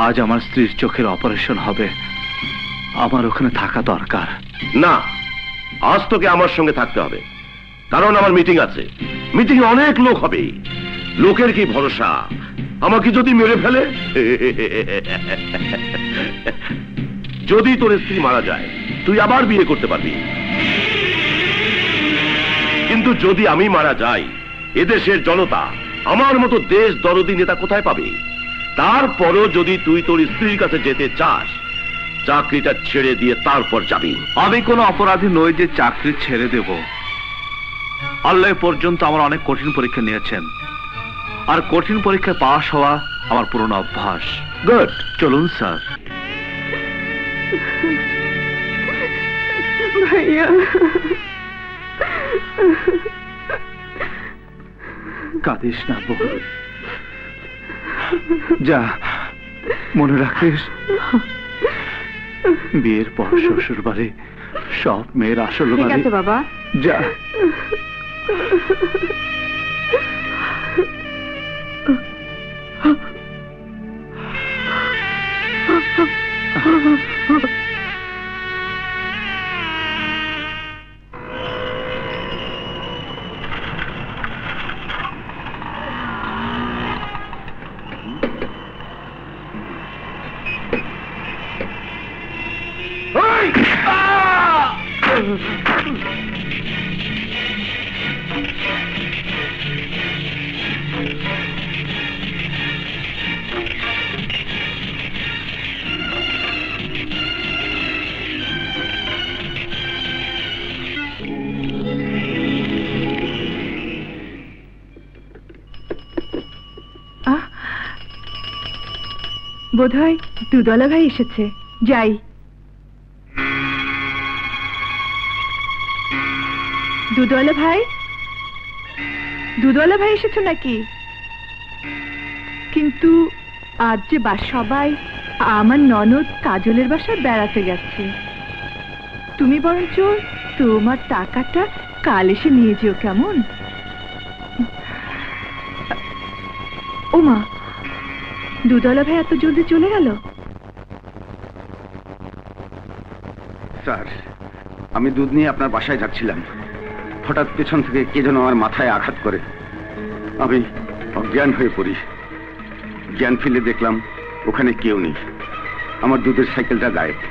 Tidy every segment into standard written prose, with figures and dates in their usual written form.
আজ আমার স্ত্রীর চোখের অপারেশন হবে, আমার ওখানে থাকা দরকার। না, আজ তোকে আমার সঙ্গে থাকতে হবে, কারণ আমার মিটিং আছে। মিটিং অনেক লোক হবে, লোকের কি ভরসা, আমাকে যদি মেরে ফেলে। যদি তোর স্ত্রী মারা যায় তুই আবার বিয়ে করতে পারবি, কিন্তু যদি আমি মারা যাই এদেশের জনতা আমার মতো দেশ দরদি নেতা কোথায় পাবে? তারপরও যদি তুই তোর স্ত্রীর কাছে যেতে চাস, চাকরিটা ছেড়ে দিয়ে তারপর যাবি। আমি কোনো অপরাধী নই যে চাকরি ছেড়ে দেব। আল্লাহ পর্যন্ত আমার অনেক কঠিন পরীক্ষা নিয়েছেন, আর কঠিন পরীক্ষায় পাশ হওয়া আমার পুরনো অভ্যাস। গুড, চলুন স্যার। ভাইয়া, কাঁদিস না বোন, যা, মনে রাখিস বিয়ের পর শ্বশুর বাড়ি সব মেয়ের আসল বাড়ি। ঠিক আছে বাবা, যা। বোধহয় দুদলা ভাই এসেছে, যাই। দুদলা ভাই, দুদলা ভাই এসেছো নাকি? কিন্তু আজ যে সবাই আমার ননদ কাজলের বাসায় বেড়াতে গেছে, তুমি বরঞ্চ তোমার টাকাটা কাল এসে নিয়ে যেও, কেমন? ওমা, দুদলা ভাই এত জলদি চলে গেল? স্যার, আমি দুধ নিয়ে আপনার বাসায় যাচ্ছিলাম, হঠাৎ পেছন থেকে কে যেন আমার মাথায় আঘাত করে আমি অজ্ঞান হয়ে পড়ি। জ্ঞান ফিরে দেখলাম ওখানে কেউ নেই, আমার দুধের সাইকেলটা গায়েব।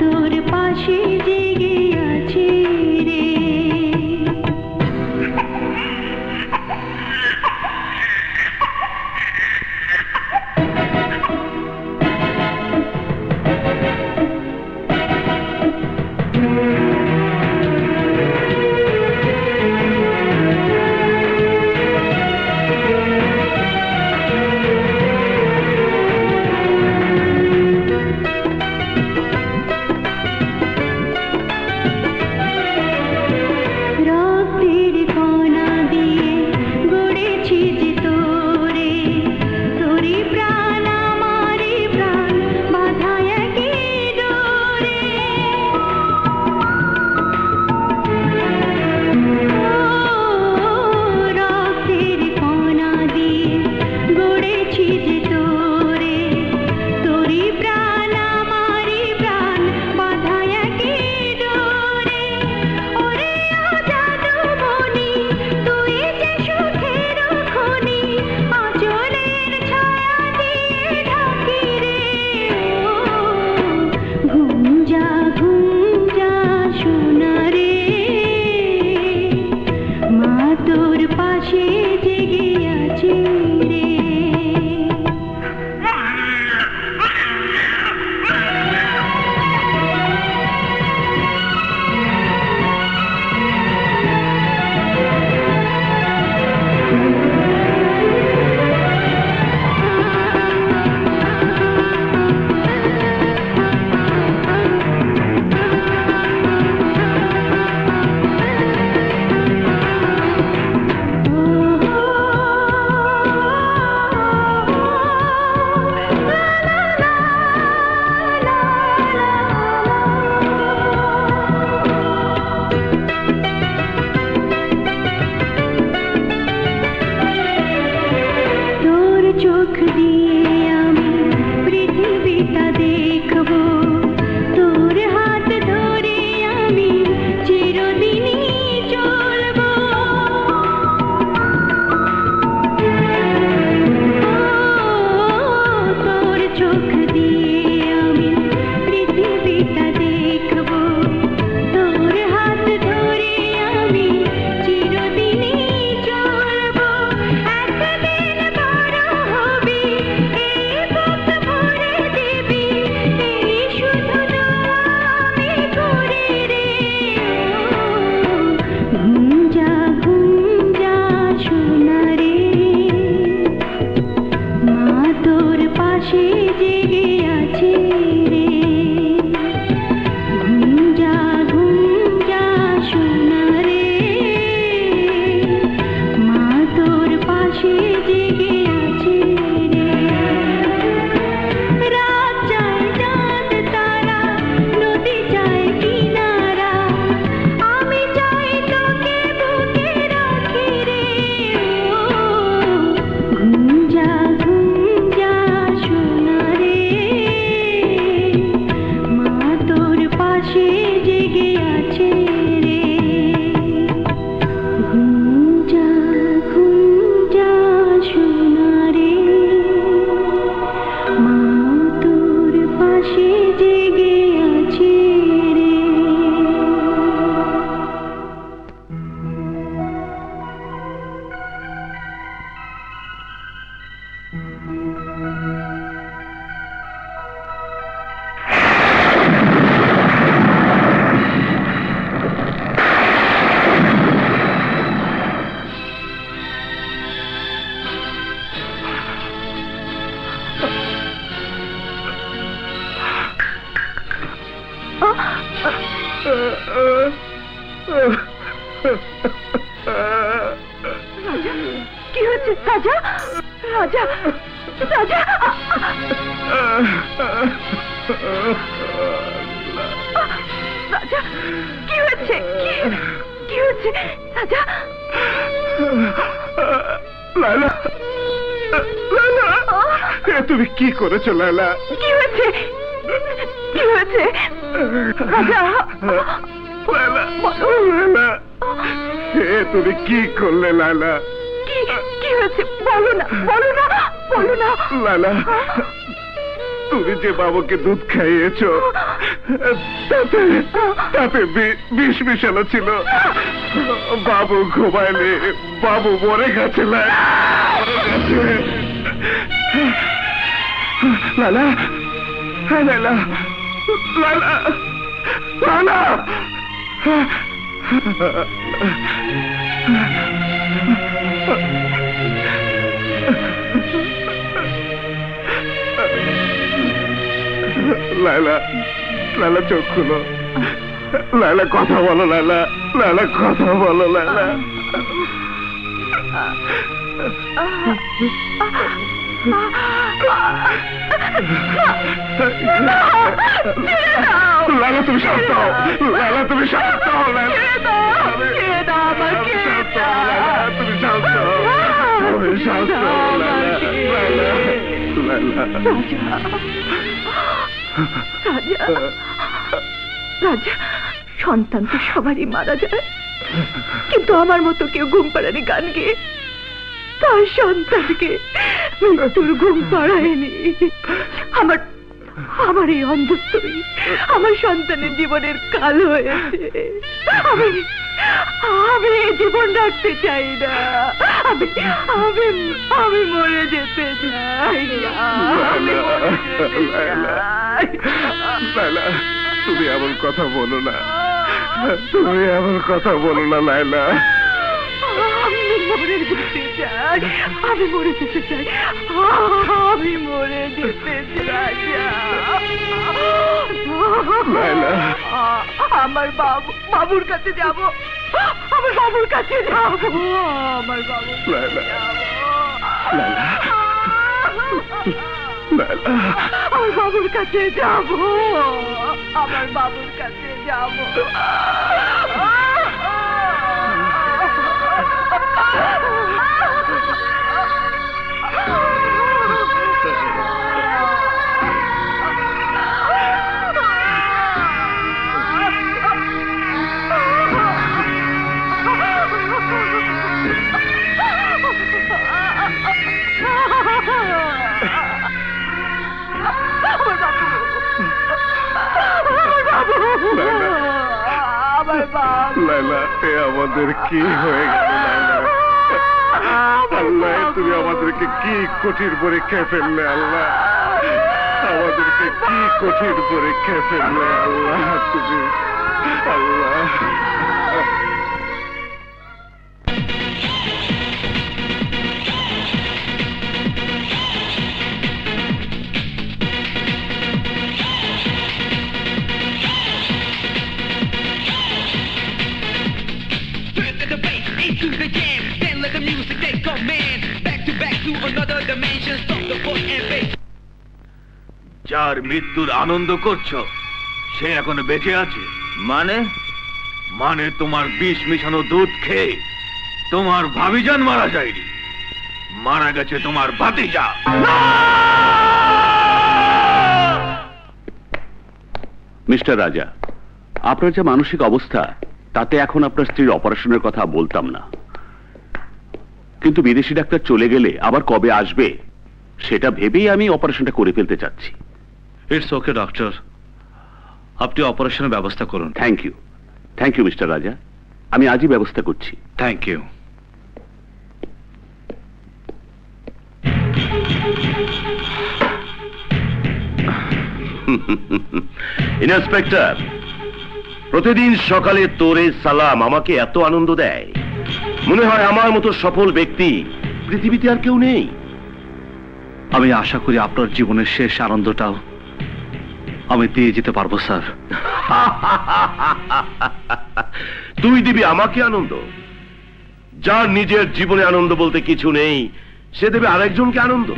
তোর পাশে জেগে আছে রে। কি হচ্ছে রাজা? রাজা, রাজা, রাজা, কি হচ্ছে? কি হচ্ছে রাজা? লায়লা, লায়লা, তুমি কি করেছো লায়লা? কি হয়েছে? কি হয়েছে রাজা? লায়লা, লায়লা, তুমি কি করলে লায়লা? কি হয়েছে? বলো না, বলো না, বলো না। লায়লা, তুমি যে বাবুকে দুধ খাইয়েছো তাতে তাতে বিষ মিশানো ছিল। বাবু ঘুমাইলে বাবু মরে গেছে। লালা, লালা, লালা, লালা, লায়লা, লায়লা চোখ খুলো। লায়লা কথা বলো। লায়লা, লায়লা কথা বলো। লায়লা, লায়লা তুমি শান্ত হও। লায়লা তুমি শান্ত হও। তুমি শান্ত হও। তুমি শান্ত হও। লায়লা, রাজা, রাজা, সন্তান তো সবারই মারা যায়, কিন্তু আমার মতো কেউ ঘুম পাড়ানি গান গেয়ে তার সন্তানকে মৃত্যুর ঘুম পাড়ায়নি। আমার এই অন্ধ স্ত্রী আমার সন্তানের জীবনের কাল হয়েছে। আমি এই জীবন রাখতে চাই না। আমি মরে যেতে চাই। লায়লা, তুমি এমন কথা বলো না। তুমি এমন কথা বলো না লায়লা। আমি মরে যেতে চাই। আমি মরে যেতে চাই। আমি মরে যেতে চাই। লায়লা, আমার বাবুর কাছে যাব। আমার বাবুর কাছে যাব। আমার বাবু। লায়লা, লায়লা, লায়লা, আমার বাবুর কাছে যাব। আমার বাবুর কাছে যাব। লায়লা, এ আমাদের কি হয়ে গেল লায়লা? আল্লাহ, তুমি আমাদেরকে কি কঠিন পরীক্ষায় ফেললে আল্লাহ। আমাদেরকে কি কঠিন পরীক্ষায় ফেললে আল্লাহ। তুমি আল্লাহ। To the jam, then let the music take command. Back to another dimension. Stop the boy and bass. যার মৃত্যুর আনন্দ করছো সে এখনো বেঁচে আছে। মানে তোমার বিষ মিশানো দুধ খেয়ে তোমার ভাবিজান মারা যায়নি, মারা গেছে তোমার ভাতিজা। মিস্টার রাজা, আপনার যে মানসিক অবস্থা তাতে এখন আপনার স্ত্রীর অপারেশনের কথা বলতাম না, কিন্তু বিদেশি ডাক্তার চলে গেলে আবার কবে আসবে সেটা ভেবেই আমি অপারেশনটা করে ফেলতে চাচ্ছি। ইটস ওকে ডক্টর, আপনি অপারেশনের ব্যবস্থা করুন। থ্যাংক ইউ মিস্টার রাজা, আমি আজই ব্যবস্থা করছি। Thank you. ইন্সপেক্টর, প্রতিদিন সকালে তোরে সালাম আমাকে এত আনন্দ দেয়, মনে হয় আমার মতো সফল ব্যক্তি পৃথিবীতে আর কেউ নেই। আমি আশা করি আপনার জীবনের শেষ আনন্দটাও আমি দিয়ে যেতে পারবো স্যার। তুই দিবি আমাকে আনন্দ? যার নিজের জীবনে আনন্দ বলতে কিছু নেই সে দেবে আরেকজনকে আনন্দ?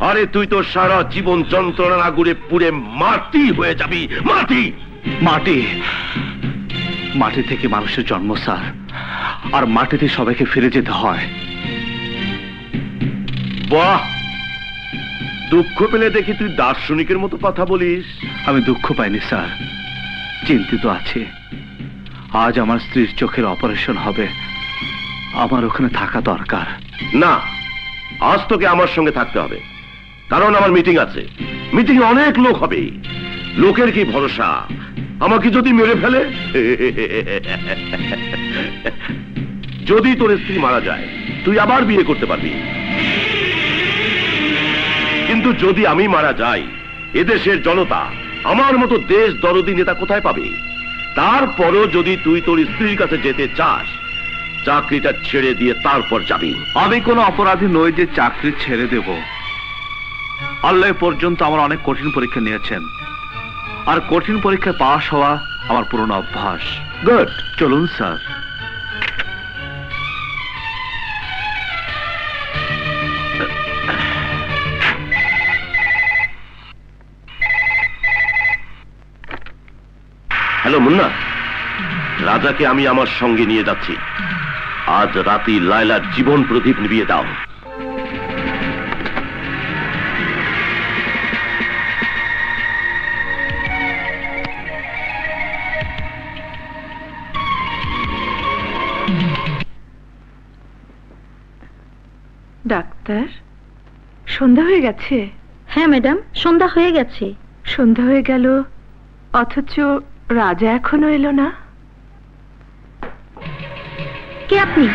আরে তুই তো সারা জীবন যন্ত্রণা গুড়ে পুড়ে মাটি হয়ে যাবি। মাটি মাটি, মাটি থেকে মানুষের জন্ম স্যার, আর মাটিতে সবাইকে ফিরে যেতে হয়। বাহ, দুঃখ পেলে দেখি তুই দার্শনিকের মতো কথা বলিস। আমি দুঃখ পাইনি স্যার, চিন্তিত আছি। আজ আমার স্ত্রীর চোখের অপারেশন হবে, আমার ওখানে থাকা দরকার। না, আজ তোকে আমার সঙ্গে থাকতে হবে, কারণ আমার মিটিং আছে। মিটিং অনেক লোক হবে, লোকের কি ভরসা আমাকে যদি মেরে ফেলে? যদি তোর স্ত্রী মারা যায় তুই আবার বিয়ে করতে পারবি, কিন্তু যদি আমি মারা যাই এদেশের জনতা আমার মতো দেশ দরদি নেতা কোথায় পাবে? তারপরও যদি তুই তোর স্ত্রীর কাছে যেতে চাস, চাকরিটা ছেড়ে দিয়ে তারপর যাবি। আমি কোনো অপরাধী নই যে চাকরি ছেড়ে দেব। আল্লাহ পর্যন্ত আমার অনেক কঠিন পরীক্ষা নিয়েছেন, আর কঠিন পরীক্ষায় পাশ হওয়া আমার পুরনো অভ্যাস। গুড, চলুন স্যার। হ্যালো মুন্না, রাজাকে আমি আমার সঙ্গে নিয়ে যাচ্ছি। আজ রাতে লায়লার জীবন প্রদীপ নিভিয়ে দাও। ডাক্তার, সন্ধ্যা হয়ে গেছে। হ্যাঁ ম্যাডাম, সন্ধ্যা হয়ে গেছে। সন্ধ্যা হয়ে গেল, অথচ রাজা এখনো এলো না। কে আপনি?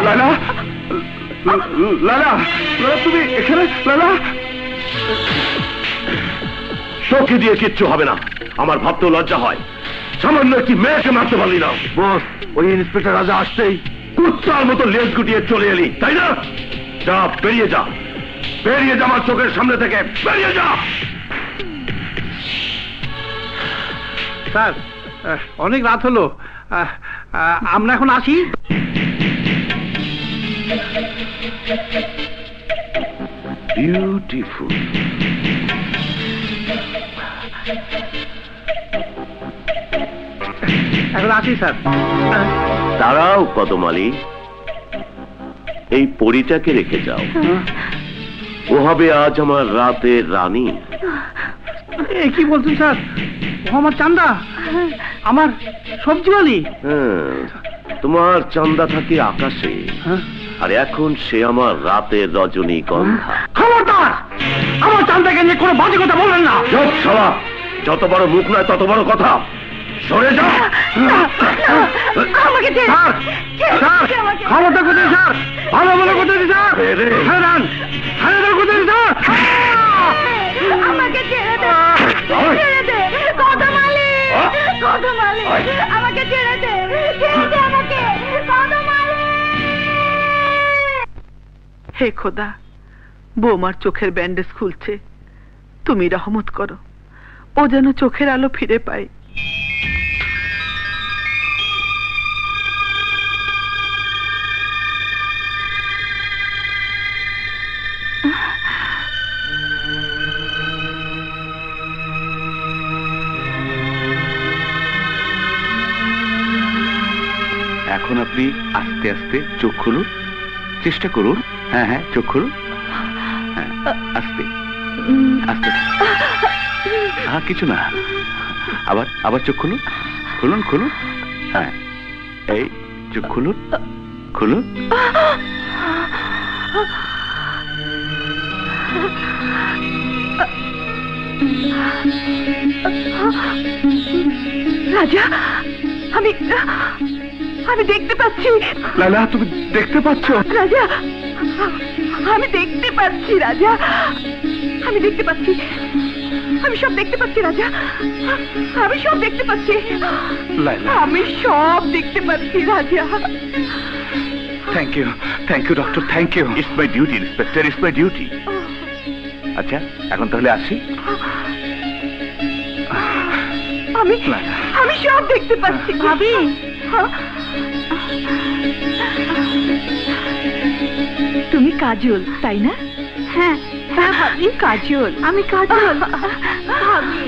লালা, লালা, লালা, তুমি এখানে? লালা, তোকে দিয়ে কিচ্ছু হবে না। আমার ভাবতেও লজ্জা হয়, সামান্য একটি মেয়েকে মারতে পারলি না। বস, ওই ইন্সপেক্টর রাজা আসতেই কুত্তার মতো লেজ গুটিয়ে চলে এলি, তাই না? যা, বেরিয়ে যা, বেরিয়ে যা আমার চোখের সামনে থেকে, বেরিয়ে যা। স্যার, অনেক রাত হলো, আমরা এখন আসি। বিউটিফুল। এখন আসি স্যার। দাঁড়াও কদমালি, এই পরীটাকে রেখে যাও, ও হবে আজ আমার রাতের রানী। এ কি বলছেন স্যার? ও আমার চান্দা, আমার সবজিওয়ালি। তোমার চান্দা থাকে আকাশে, আর এখন সে আমার রাতের রজনীগন্ধা। খবরদার, আমার চান্দাকে নিয়ে কোনো বাজে কথা বলবেন না। চুপ শালা, যত বড় মুখ নয় তত বড় কথা। সরে যাও। আমাকে ছেড়ে স্যার, স্যার, খবরটা কোথায় স্যার? ভালো ভালো কোথায় স্যার? ছেড়ে দেন, ছেড়ে দেন কোথায় স্যার? আমাকে ছেড়ে দে, ছেড়ে দে, কদমালি, কদমালি, আমাকে ছেড়ে দে, ছেড়ে দে আমাকে, কদমালি। হে খোদা, বৌমার চোখের ব্যান্ডেজ খুলছে, তুমি রহমত করো। ও যেন চোখের আলো ফিরে পায়। এখন আপনি আস্তে আস্তে চোখ খুলুন, চেষ্টা করুন। হ্যাঁ হ্যাঁ, চোখ খুলুন। হ্যাঁ, আস্তে আস্তে। হ্যাঁ, কিছু না। আবার আবার চোখ খুলুন, খুলুন খুলুন। হ্যাঁ, এই চোখ খুলুন, খুলুন। রাজা, আমি আমি দেখতে পাচ্ছি। লালা, তুমি দেখতে পাচ্ছ? রাজা, আমি দেখতে পাচ্ছি। রাজা, আমি দেখতে পাচ্ছি। আমি সব দেখতে পাচ্ছি রাজা, আমি সব দেখতে পাচ্ছি। আমি সব দেখতে পাচ্ছি রাজা। Thank you doctor, thank you. It's my duty inspector, it's my duty. আচ্ছা, এখন তাহলে আসি। আমি সব দেখতে পাচ্ছি। ভাবি, তুমি কাজল, তাই না? হ্যাঁ হ্যাঁ ভাবি, কাজল। আমি কাজল। ভাবি,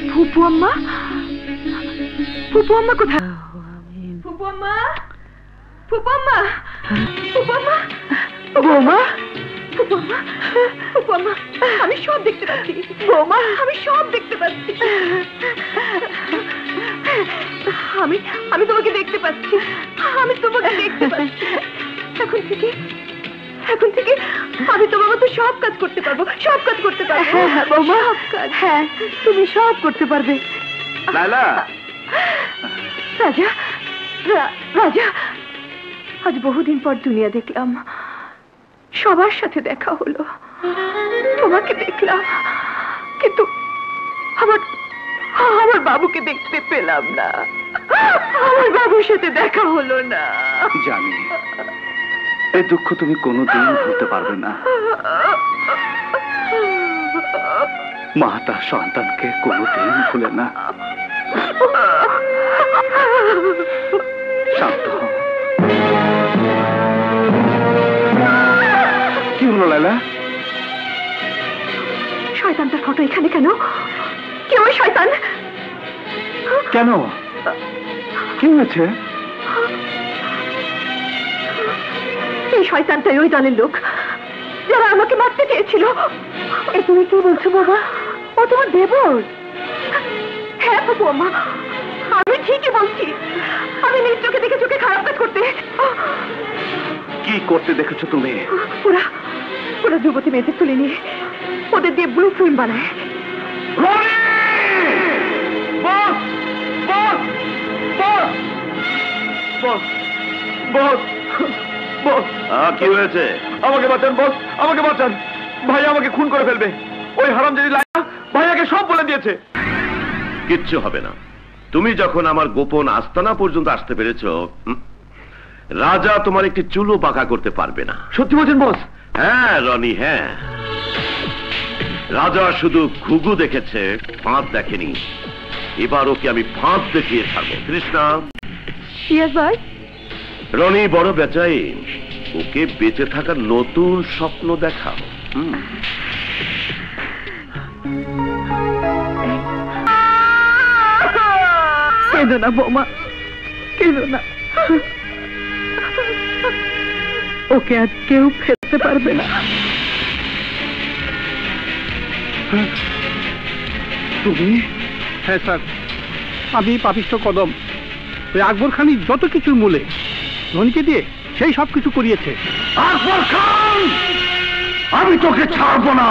ফুপু আম্মা, ফুপু আম্মা কোথায়? ফুপু আম্মা, ফুপু আম্মা, ফুপু আম্মা, বৌমা, ফুপু আম্মা, ফুপু আম্মা, আমি সব দেখতে পাচ্ছি। বৌমা, আমি সব দেখতে পাচ্ছি। আমি আমি তোমাকে দেখতে পাচ্ছি। আমি তোমাকে দেখতে পাচ্ছি। এখন থেকে আমি তোমার মতো সব কাজ করতে পারবো, সব কাজ করতে পারবো। হ্যাঁ বৌমা, হ্যাঁ তুমি সব করতে পারবে। লালা, রাজা, রাজা, আজ বহুদিন পর দুনিয়া দেখলাম। সবার সাথে দেখা হলো, তোমাকে দেখলাম, কিন্তু আমার বাবুকে দেখতে পেলাম না। আমার বাবুর সাথে দেখা হলো না। জানি এই দুঃখ তুমি কোনোদিন ভুলতে পারবে না। মা তার সন্তানকে কোনোদিন ভুলে না। শান্ত হও। কি হলো লালা? শয়তানটার ফটো এখানে কেন? কে ওই শয়তান? কেন, কি হয়েছে? এই শয়তানটাই ওই দলের লোক যারা আমাকে মারতে চেয়েছিল। এ তুমি কি বলছো বাবা? ও তোমার দেবর? হ্যাঁ ফুপু আম্মা, আমি ঠিকই বলছি। আমি নিজ চোখে দেখে চোখে খারাপ কাজ করতে। কি করতে দেখেছো তুমি? ওরা যুবতী মেয়েদের তুলে নিয়ে ওদের দিয়ে ব্লু ফিল্ম বানায়। কি হয়েছে? আমাকে বাঁচান বস, আমাকে বাঁচান। ভাই আমাকে খুন করে ফেলবে। ওই হারামজাদি লাইলা ভাইয়াকে সব বলে দিয়েছে। কিচ্ছু হবে না। তুমি যখন আমার গোপন আস্তানা পর্যন্ত আসতে পেরেছ, রাজা তোমার একটি চুলও বাঁকা করতে পারবে না। সত্যি বলছেন বস? হ্যাঁ রনি, হ্যাঁ। রাজা শুধু ঘুঘু দেখেছে, ফাঁদ দেখেনি। এবার ওকে আমি ফাঁদ দেখিয়ে ছাড়বো। কৃষ্ণা। ইয়েস ভাই। রনি বড় বেচাই, ওকে বেঁচে থাকার নতুন স্বপ্ন দেখাও। কেঁদো না বৌমা, কেঁদো না। ওকে আজ কেউ ফেলতে পারবে না। তুমি? হ্যাঁ স্যার, আমি পাপিষ্ঠ কদম। ওই আকবর খানির যত কিছুর মূলে রনিকে দিয়ে সেই সব কিছু করিয়েছে। আকবর খান, আমি তোকে ছাড়বো না।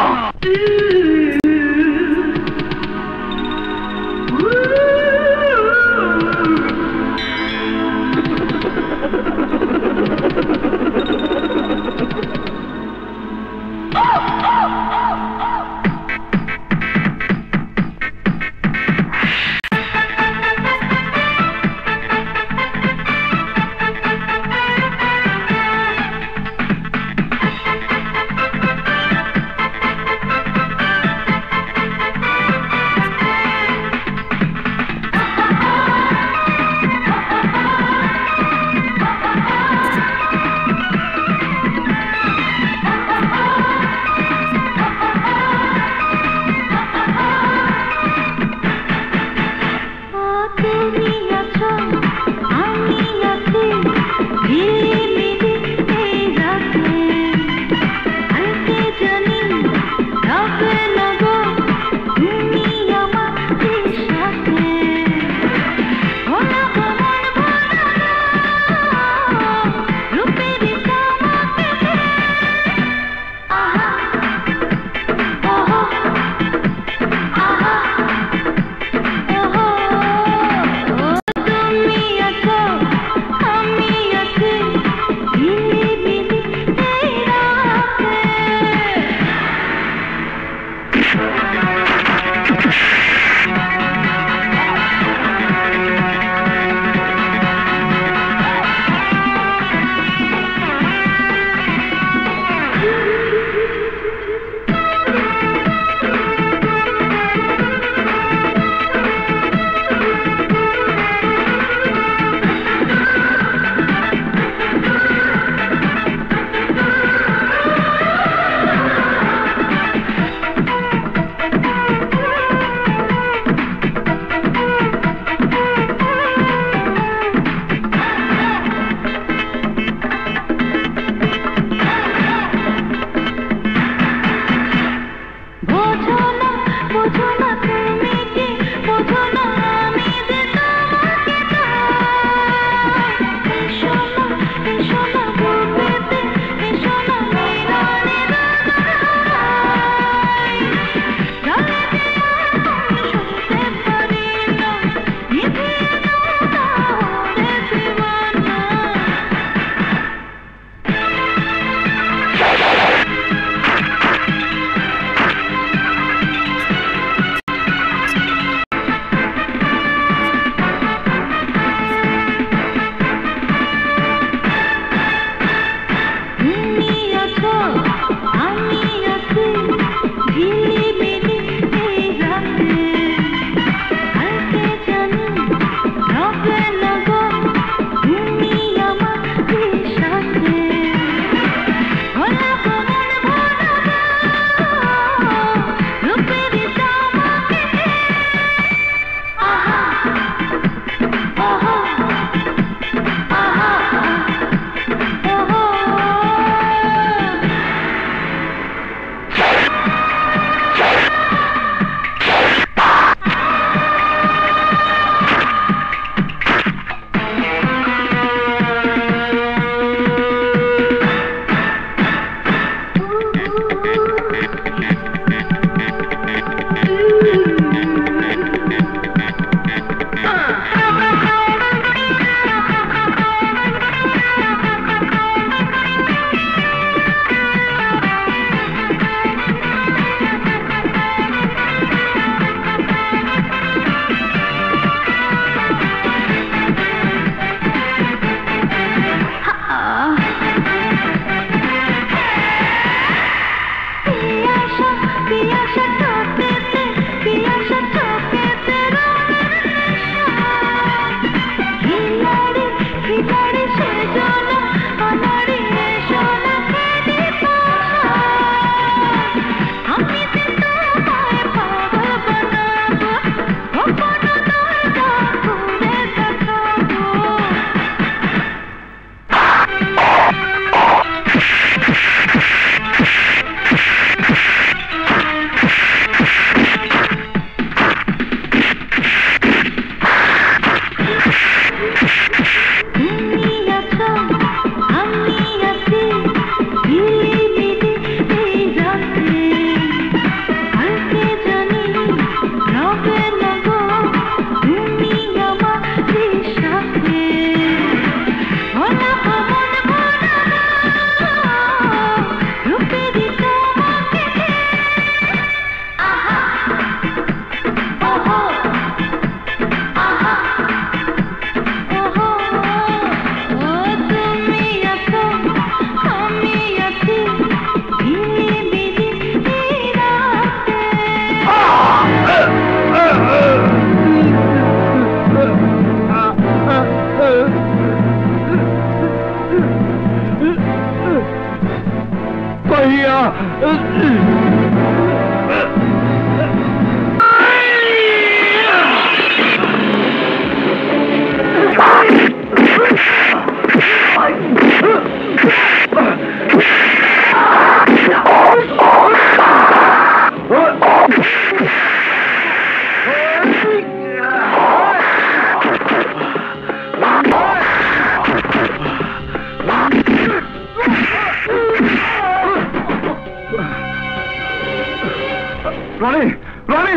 রনি রনি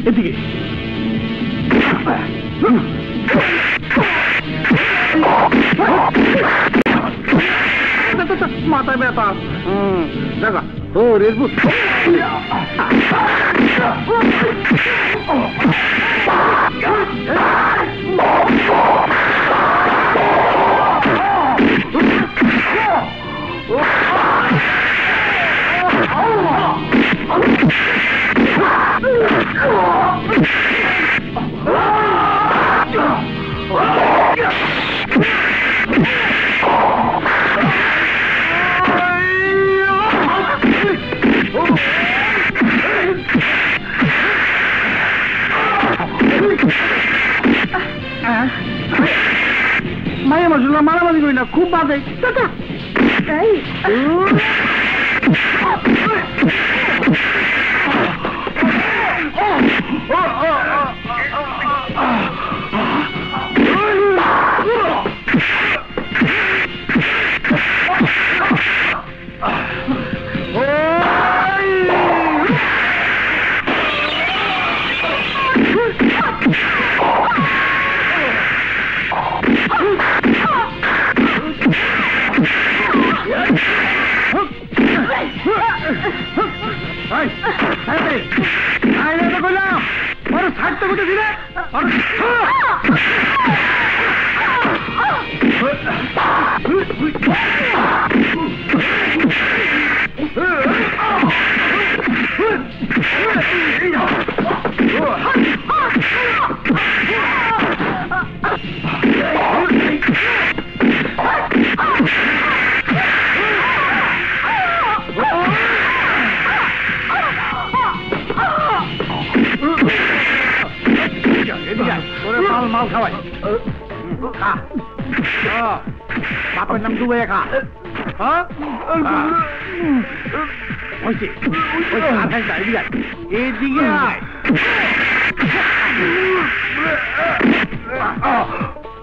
এদিকে মাথায় ব্যথা দেখা ও রেজবুত মায়া মাসুল্লাহ মারামারি করি না, খুব বাজে। মাল খাওয়াই বাপের নাম ডুবে খা এইদিকে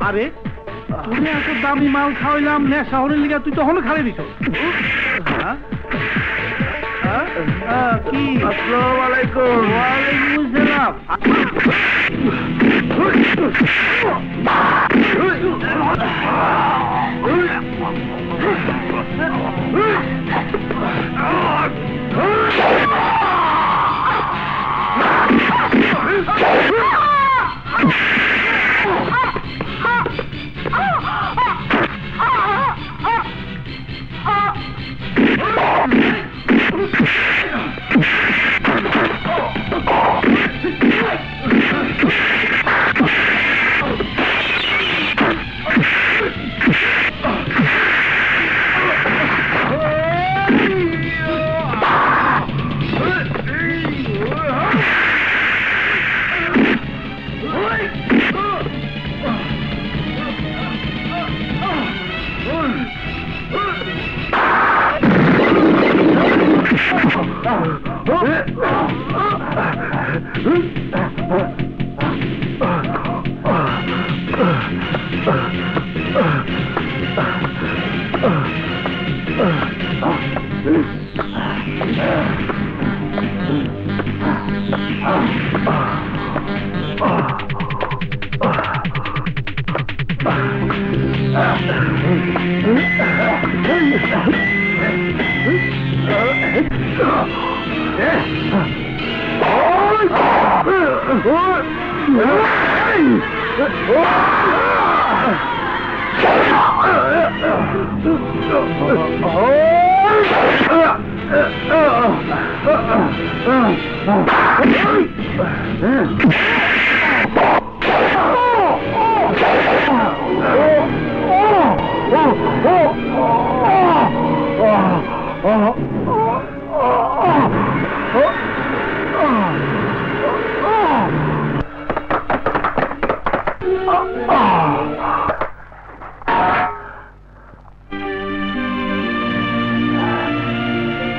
আরে তুমি এত দামি মাল খাওয়াইলাম নেশা হলে লিগা তুই তখন খালি দিছ কি আসসালামু আলাইকুম ওয়ালাইকুম আসসালাম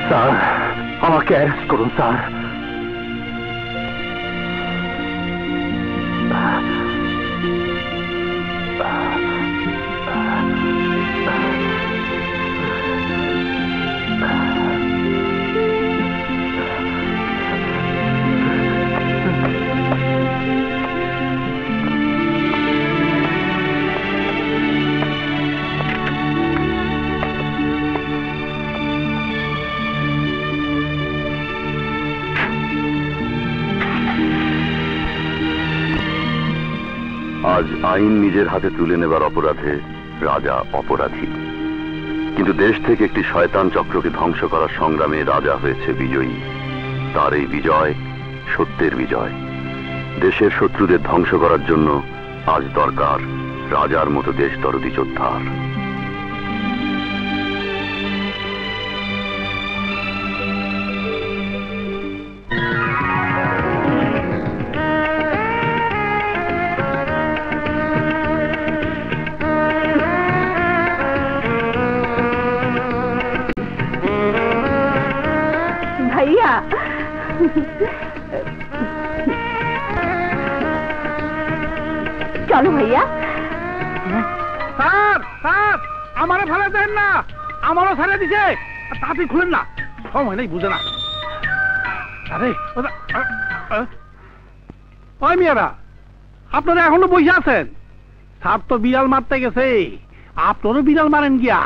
স্যার, আমাকে অ্যারেস্ট করুন স্যার। আজ আইন নিজের হাতে তুলে নেবার অপরাধে রাজা অপরাধী, কিন্তু দেশ থেকে একটি শয়তান চক্রকে ধ্বংস করার সংগ্রামে রাজা হয়েছে বিজয়ী। তার এই বিজয় সত্যের বিজয়। দেশের শত্রুদের ধ্বংস করার জন্য আজ দরকার রাজার মতো দেশ দরদী যোদ্ধার। ভাইয়া, চলো ভাইয়া। স্যার, স্যার, আমারও ফেলে দেন না, আমারও ফেলে দিছে। তাড়াতাড়ি খুলেন না, সময় নেই, বুঝে না। আরে ওই মেয়েরা, আপনারা এখনো বসে আছেন? স্যার তো বিড়াল মারতে গেছে, আপনারও বিড়াল মারেন গিয়া।